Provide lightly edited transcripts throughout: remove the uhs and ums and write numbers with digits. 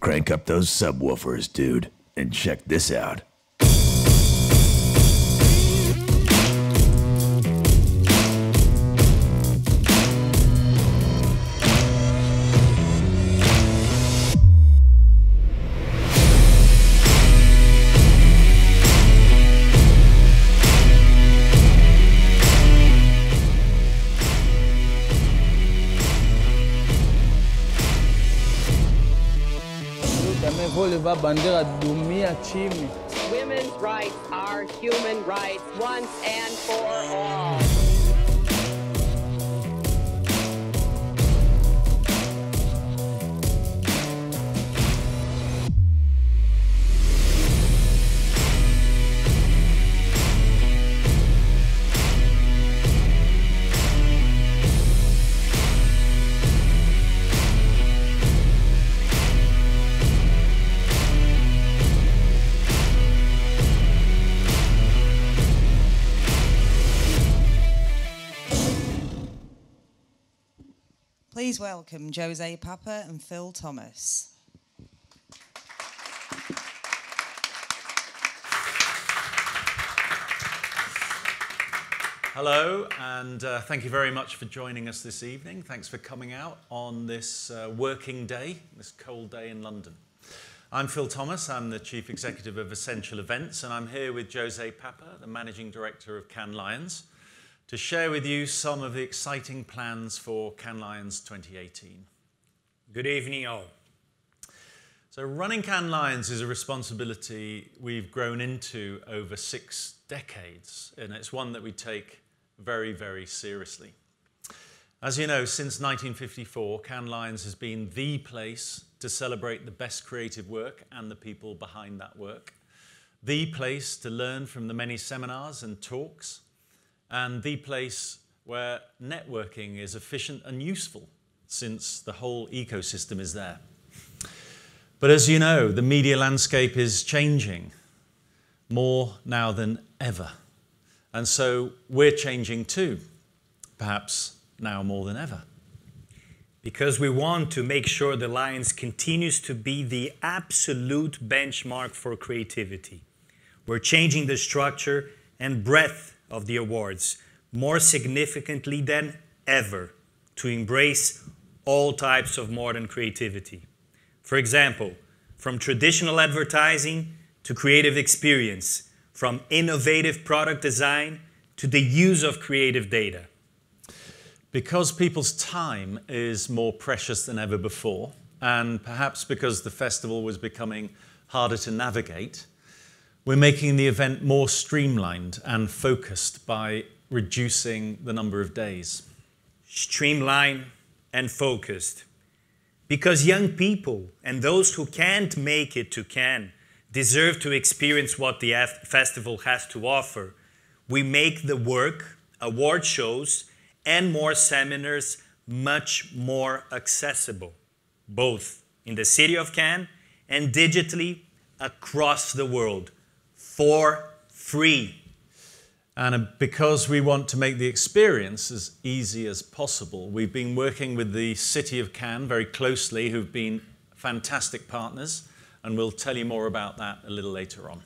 Crank up those subwoofers, dude, and check this out. Women's rights are human rights once and for all. Please welcome Jose Papa and Phil Thomas. Hello, and thank you very much for joining us this evening. Thanks for coming out on this working day, this cold day in London. I'm Phil Thomas, I'm the Chief Executive of Essential Events, and I'm here with Jose Papa, the Managing Director of Cannes Lions, to share with you some of the exciting plans for Cannes Lions 2018. Good evening, all. So running Cannes Lions is a responsibility we've grown into over 6 decades, and it's one that we take very, very seriously. As you know, since 1954, Cannes Lions has been the place to celebrate the best creative work and the people behind that work, the place to learn from the many seminars and talks, and the place where networking is efficient and useful, since the whole ecosystem is there. But as you know, the media landscape is changing more now than ever. And so we're changing too, perhaps now more than ever. Because we want to make sure the Lions continues to be the absolute benchmark for creativity. We're changing the structure and breadth of the awards more significantly than ever to embrace all types of modern creativity. For example, from traditional advertising to creative experience, from innovative product design to the use of creative data. Because people's time is more precious than ever before, and perhaps because the festival was becoming harder to navigate, we're making the event more streamlined and focused by reducing the number of days. Streamlined and focused. Because young people and those who can't make it to Cannes deserve to experience what the festival has to offer, we make the work, award shows, and more seminars much more accessible, both in the city of Cannes and digitally across the world, for free. And because we want to make the experience as easy as possible, we've been working with the City of Cannes very closely, who've been fantastic partners, and we'll tell you more about that a little later on.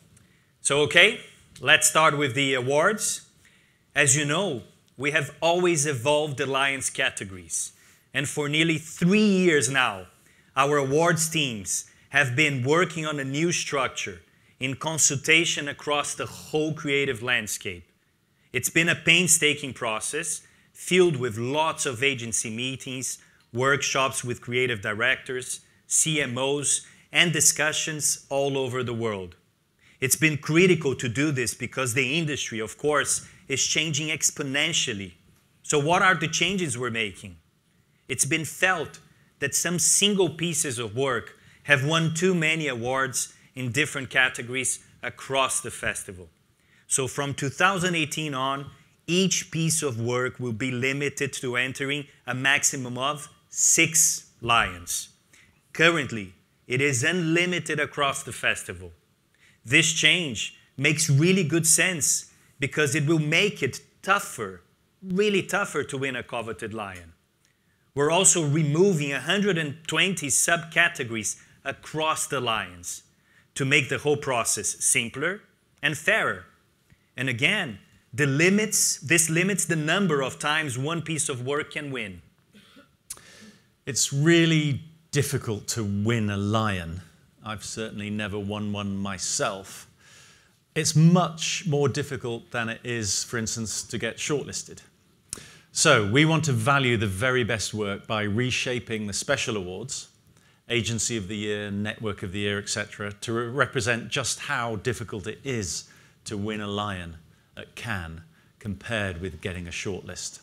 So, okay, let's start with the awards. As you know, we have always evolved the Lions categories. And for nearly 3 years now, our awards teams have been working on a new structure in consultation across the whole creative landscape. It's been a painstaking process, filled with lots of agency meetings, workshops with creative directors, CMOs, and discussions all over the world. It's been critical to do this because the industry, of course, is changing exponentially. So what are the changes we're making? It's been felt that some single pieces of work have won too many awards in different categories across the festival. So from 2018 on, each piece of work will be limited to entering a maximum of 6 Lions. Currently, it is unlimited across the festival. This change makes really good sense because it will make it tougher, really tougher to win a coveted Lion. We're also removing 120 subcategories across the lions to make the whole process simpler and fairer. And again, this limits the number of times one piece of work can win. It's really difficult to win a lion. I've certainly never won one myself. It's much more difficult than it is, for instance, to get shortlisted. So we want to value the very best work by reshaping the special awards, Agency of the Year, Network of the Year, etc., to represent just how difficult it is to win a lion at Cannes compared with getting a shortlist.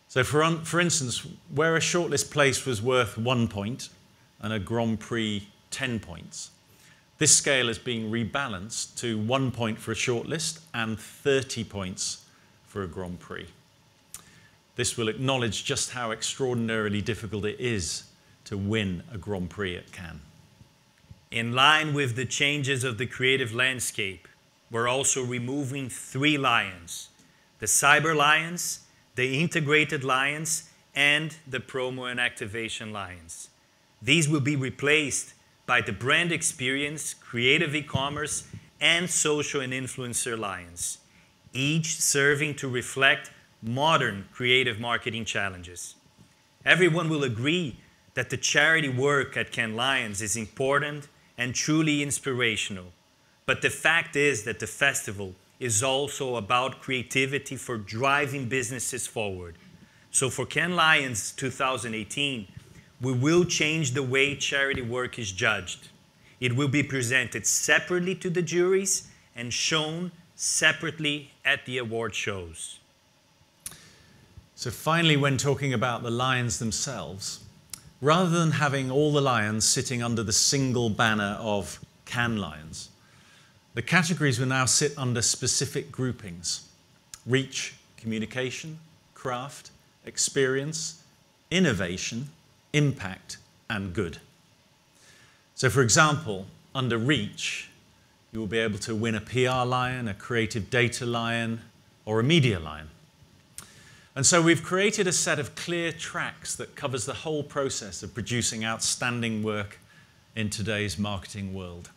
So for instance, where a shortlist place was worth 1 point and a Grand Prix 10 points, this scale has been rebalanced to 1 point for a shortlist and 30 points for a Grand Prix. This will acknowledge just how extraordinarily difficult it is to win a Grand Prix at Cannes. In line with the changes of the creative landscape, we're also removing 3 lions: the Cyber Lions, the Integrated Lions, and the Promo and Activation Lions. These will be replaced by the Brand Experience, Creative E-commerce, and Social and Influencer Lions, each serving to reflect modern creative marketing challenges. Everyone will agree that the charity work at Cannes Lions is important and truly inspirational. But the fact is that the festival is also about creativity for driving businesses forward. So for Cannes Lions 2018, we will change the way charity work is judged. It will be presented separately to the juries and shown separately at the award shows. So finally, when talking about the lions themselves, rather than having all the lions sitting under the single banner of Cannes Lions, the categories will now sit under specific groupings: reach, communication, craft, experience, innovation, impact, and good. So for example, under reach, you will be able to win a PR lion, a creative data lion, or a media lion. And so we've created a set of clear tracks that covers the whole process of producing outstanding work in today's marketing world.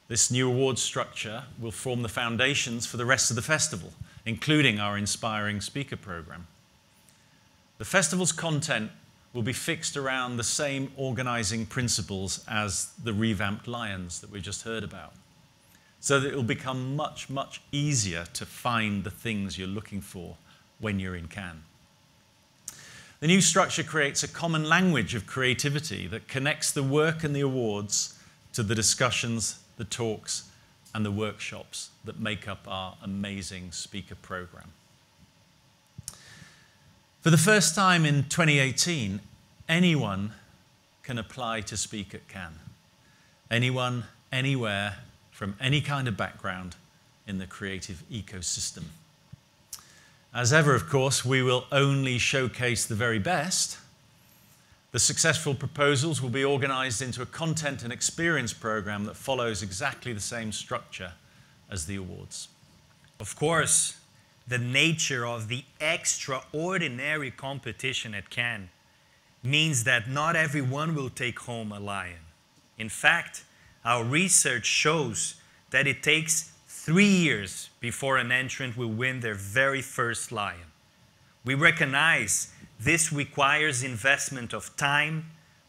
This new award structure will form the foundations for the rest of the festival, including our inspiring speaker program. The festival's content will be fixed around the same organizing principles as the revamped Lions that we just heard about, so that it will become much, much easier to find the things you're looking for when you're in Cannes. The new structure creates a common language of creativity that connects the work and the awards to the discussions, the talks, and the workshops that make up our amazing speaker program. For the first time in 2018, anyone can apply to speak at Cannes. Anyone, anywhere, from any kind of background in the creative ecosystem. As ever, of course, we will only showcase the very best. The successful proposals will be organized into a content and experience program that follows exactly the same structure as the awards. Of course, the nature of the extraordinary competition at Cannes means that not everyone will take home a lion. In fact, our research shows that it takes 3 years before an entrant will win their very first lion. We recognize this requires investment of time,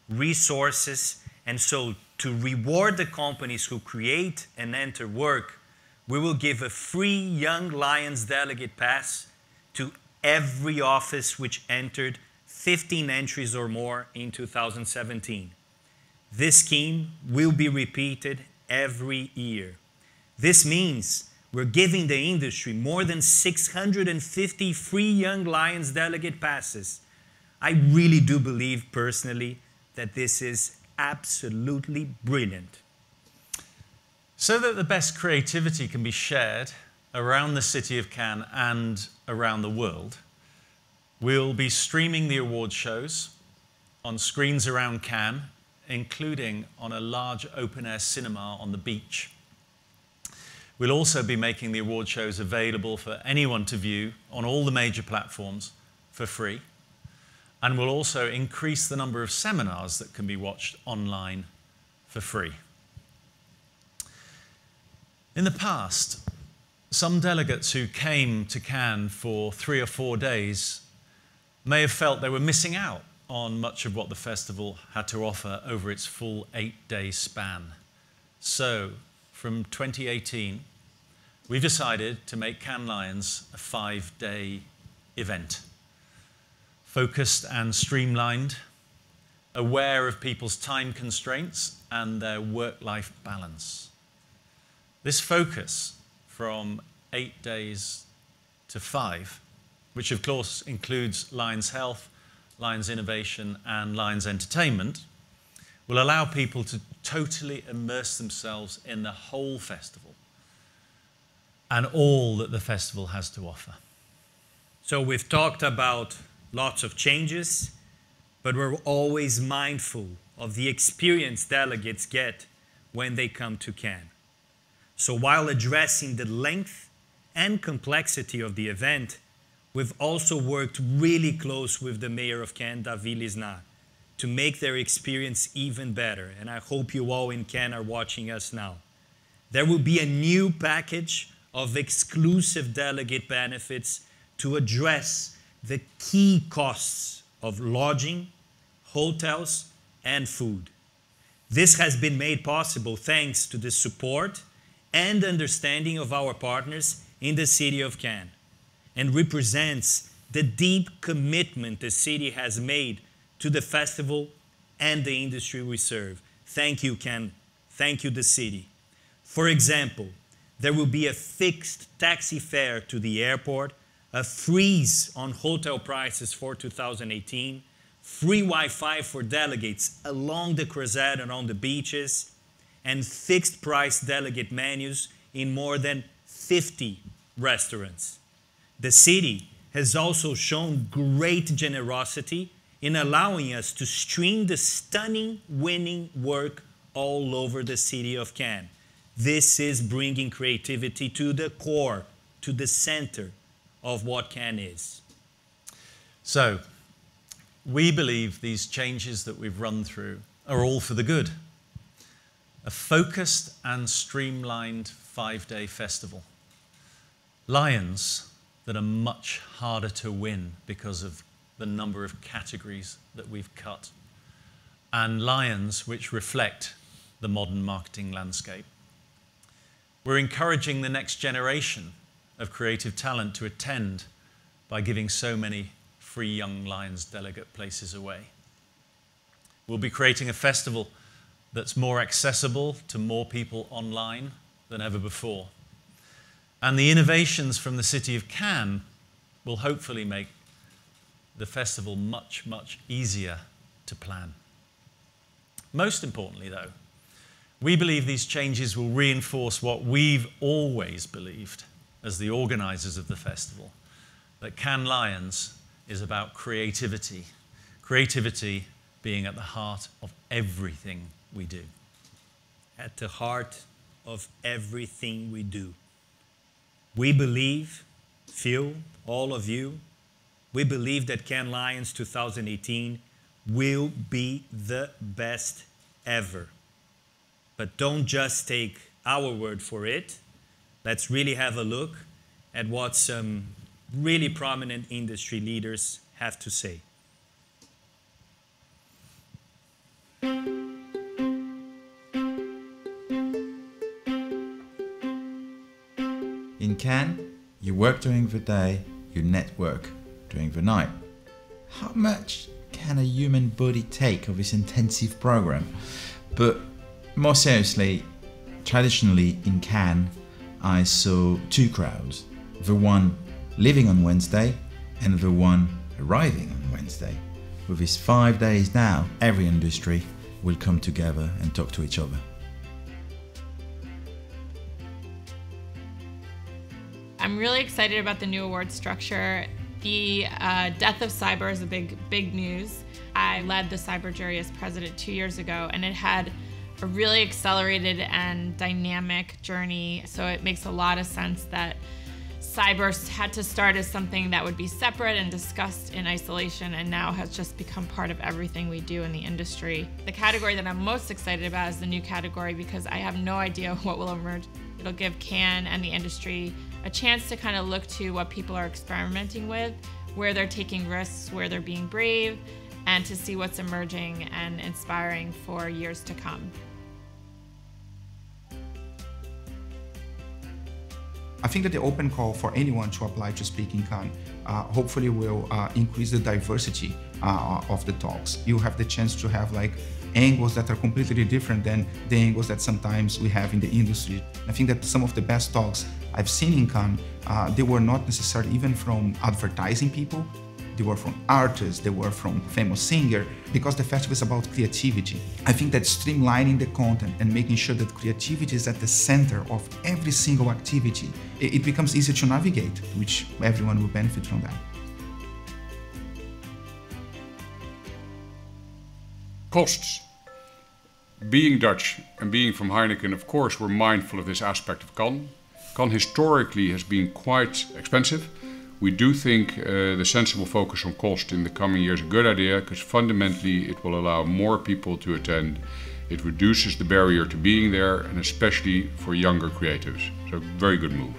resources, and so to reward the companies who create and enter work, we will give a free Young Lions delegate pass to every office which entered 15 entries or more in 2017. This scheme will be repeated every year. This means we're giving the industry more than 650 free Young Lions delegate passes. I really do believe personally that this is absolutely brilliant. So that the best creativity can be shared around the city of Cannes and around the world, we'll be streaming the award shows on screens around Cannes, including on a large open-air cinema on the beach. We'll also be making the award shows available for anyone to view on all the major platforms for free. and we'll also increase the number of seminars that can be watched online for free. In the past, some delegates who came to Cannes for 3 or 4 days may have felt they were missing out on much of what the festival had to offer over its full 8-day span. So, from 2018, we've decided to make Cannes Lions a 5-day event. Focused and streamlined, aware of people's time constraints and their work-life balance. This focus from 8 days to 5, which of course includes Lions Health, Lions Innovation and Lions Entertainment, will allow people to totally immerse themselves in the whole festival and all that the festival has to offer. So we've talked about lots of changes, but we're always mindful of the experience delegates get when they come to Cannes. So while addressing the length and complexity of the event, we've also worked really close with the mayor of Cannes, David Lisnard, to make their experience even better. And I hope you all in Cannes are watching us now. There will be a new package of exclusive delegate benefits to address the key costs of lodging, hotels, and food. This has been made possible thanks to the support and understanding of our partners in the city of Cannes, and represents the deep commitment the city has made to the festival and the industry we serve. Thank you, Cannes. Thank you, the city. For example, there will be a fixed taxi fare to the airport, a freeze on hotel prices for 2018, free Wi-Fi for delegates along the Croisette and on the beaches, and fixed price delegate menus in more than 50 restaurants. The city has also shown great generosity in allowing us to stream the stunning winning work all over the city of Cannes. This is bringing creativity to the core, to the center of what Cannes is. So, we believe these changes that we've run through are all for the good. A focused and streamlined 5-day festival. Lions that are much harder to win because of the number of categories that we've cut. And lions which reflect the modern marketing landscape. We're encouraging the next generation of creative talent to attend by giving so many free Young Lions delegate places away. We'll be creating a festival that's more accessible to more people online than ever before. And the innovations from the city of Cannes will hopefully make the festival much, much easier to plan. Most importantly, though, we believe these changes will reinforce what we've always believed as the organizers of the festival, that Cannes Lions is about creativity. Creativity being at the heart of everything we do. At the heart of everything we do. We believe, Phil, all of you, we believe that Cannes Lions 2018 will be the best ever. But don't just take our word for it. Let's really have a look at what some really prominent industry leaders have to say. In Cannes, you work during the day, you network during the night. How much can a human body take of this intensive program? But more seriously, traditionally in Cannes, I saw two crowds. The one living on Wednesday and the one arriving on Wednesday. With these 5 days now, every industry will come together and talk to each other. I'm really excited about the new award structure. The death of cyber is a big news. I led the cyber jury as president 2 years ago, and it had a really accelerated and dynamic journey. So it makes a lot of sense that Cyber had to start as something that would be separate and discussed in isolation, and now has just become part of everything we do in the industry. The category that I'm most excited about is the new category, because I have no idea what will emerge. It'll give Cannes and the industry a chance to kind of look to what people are experimenting with, where they're taking risks, where they're being brave, and to see what's emerging and inspiring for years to come. I think that the open call for anyone to apply to speak in Cannes hopefully will increase the diversity of the talks. You have the chance to have like angles that are completely different than the angles that sometimes we have in the industry. I think that some of the best talks I've seen in Cannes, they were not necessarily even from advertising people. They were from artists, they were from famous singer, because the festival is about creativity. I think that streamlining the content and making sure that creativity is at the center of every single activity, it becomes easier to navigate, which everyone will benefit from that. Costs. Being Dutch and being from Heineken, of course, we're mindful of this aspect of Cannes. Cannes historically has been quite expensive. We do think the sensible focus on cost in the coming years is a good idea, because fundamentally it will allow more people to attend. It reduces the barrier to being there, and especially for younger creatives. So very good move.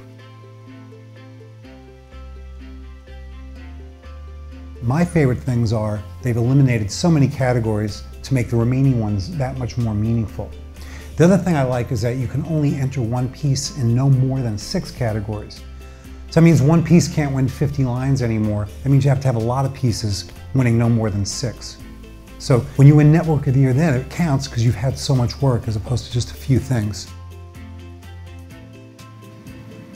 My favorite things are they've eliminated so many categories to make the remaining ones that much more meaningful. The other thing I like is that you can only enter one piece in no more than 6 categories. So that means one piece can't win 50 lines anymore. That means you have to have a lot of pieces winning no more than 6. So when you win Network of the Year, then it counts because you've had so much work as opposed to just a few things.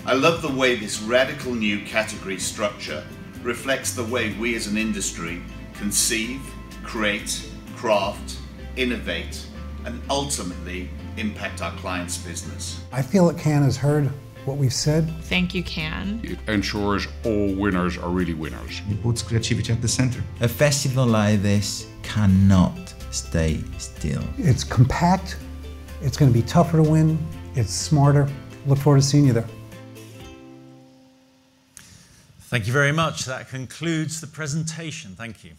I love the way this radical new category structure reflects the way we as an industry conceive, create, craft, innovate, and ultimately impact our clients' business. I feel that Cannes has heard what we've said. Thank you, Cannes. It ensures all winners are really winners. It puts creativity at the center. A festival like this cannot stay still. It's compact, it's going to be tougher to win, it's smarter. Look forward to seeing you there. Thank you very much. That concludes the presentation. Thank you.